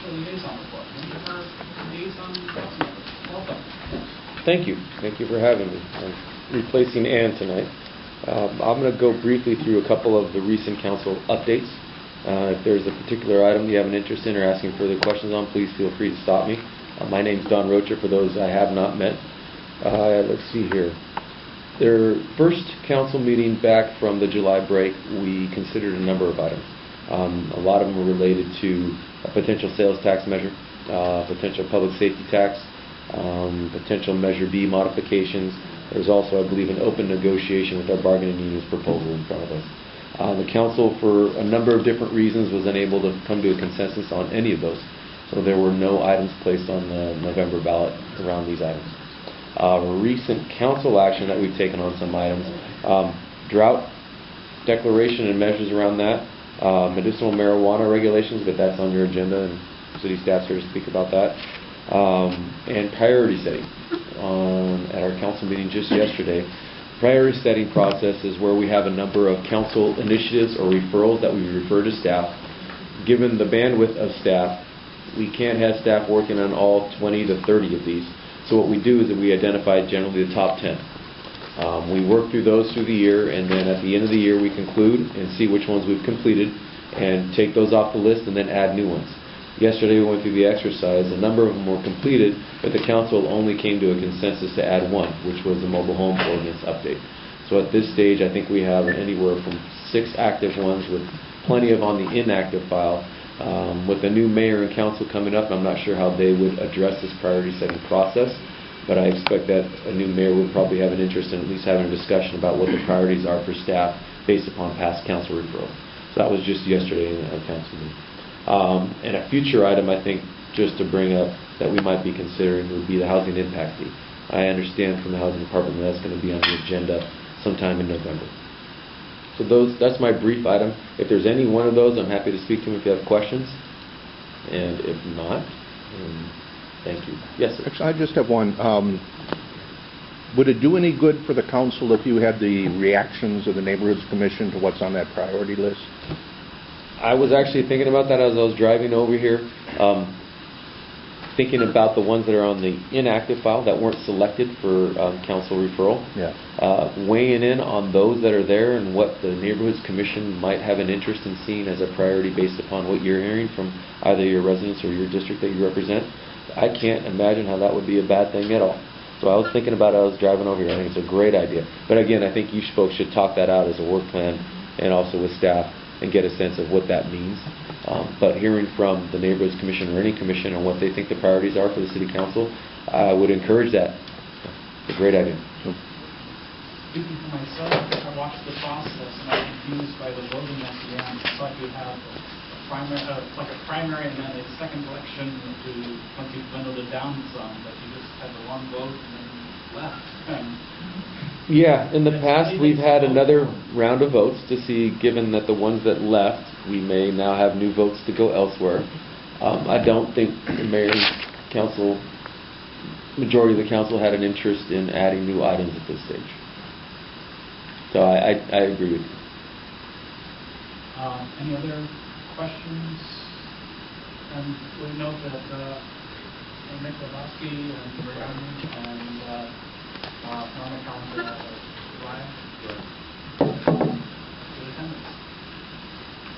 Council Liaison report. Member Liaison Council members, welcome. Thank you. Thank you for having me. I'm replacing Ann tonight. I'm going to go briefly through a couple of the recent council updates. If there's a particular item you have an interest in or asking further questions on, please feel free to stop me. My name's Don Rocher, for those I have not met. Let's see here. Their first council meeting back from the July break, we considered a number of items. A lot of them were related to a potential sales tax measure, potential public safety tax, potential Measure B modifications. There's also, I believe, an open negotiation with our bargaining union's proposal in front of us. The council, for a number of different reasons, was unable to come to a consensus on any of those. So there were no items placed on the November ballot around these items. Recent council action that we've taken on some items, drought declaration and measures around that, medicinal marijuana regulations, but that's on your agenda and city staff's here to speak about that, and priority setting. At our council meeting just yesterday, priority setting process is where we have a number of council initiatives or referrals that we refer to staff. Given the bandwidth of staff, we can't have staff working on all 20 to 30 of these. So what we do is that we identify generally the top 10. We work through those through the year, and then at the end of the year we conclude and see which ones we've completed and take those off the list and then add new ones. Yesterday we went through the exercise. A number of them were completed, but the council only came to a consensus to add one, which was the mobile home ordinance update. So at this stage I think we have anywhere from 6 active ones with plenty of on the inactive file. With the new mayor and council coming up, I'm not sure how they would address this priority setting process, but I expect that a new mayor would probably have an interest in at least having a discussion about what the priorities are for staff based upon past council referrals. So that was just yesterday in our council meeting. And a future item, I think, just to bring up that we might be considering would be the housing impact fee. I understand from the housing department that that's going to be on the agenda sometime in November. So that's my brief item. If there's any one of those, I'm happy to speak to them if you have questions. And if not, thank you. Yes, sir. Actually, I just have one. Would it do any good for the council if you had the reactions of the Neighborhoods Commission to what's on that priority list? I was actually thinking about that as I was driving over here, thinking about the ones that are on the inactive file that weren't selected for council referral. Yeah. Weighing in on those that are there and what the Neighborhoods Commission might have an interest in seeing as a priority based upon what you're hearing from either your residents or your district that you represent. I can't imagine how that would be a bad thing at all. So I was thinking about it as I was driving over here. I think it's a great idea. But again, I think you folks should talk that out as a work plan and also with staff and get a sense of what that means. But hearing from the Neighborhoods Commission or any commission on what they think the priorities are for the City Council, I would encourage that. It's a great idea. Speaking for myself, I watched the process and I'm confused by the voting at the end. It's like you have a primary and then a second election to once you've dwindled it down some, but you just had the one vote and then left. Yeah, in the past we've had another round of votes to see, given that the ones that left, we may now have new votes to go elsewhere. I don't think the mayor and council, majority of the council had an interest in adding new items at this stage. So I agree with you. Any other questions? And we note that Nick Lebowski and Brian and on the calendar live. Good attendance.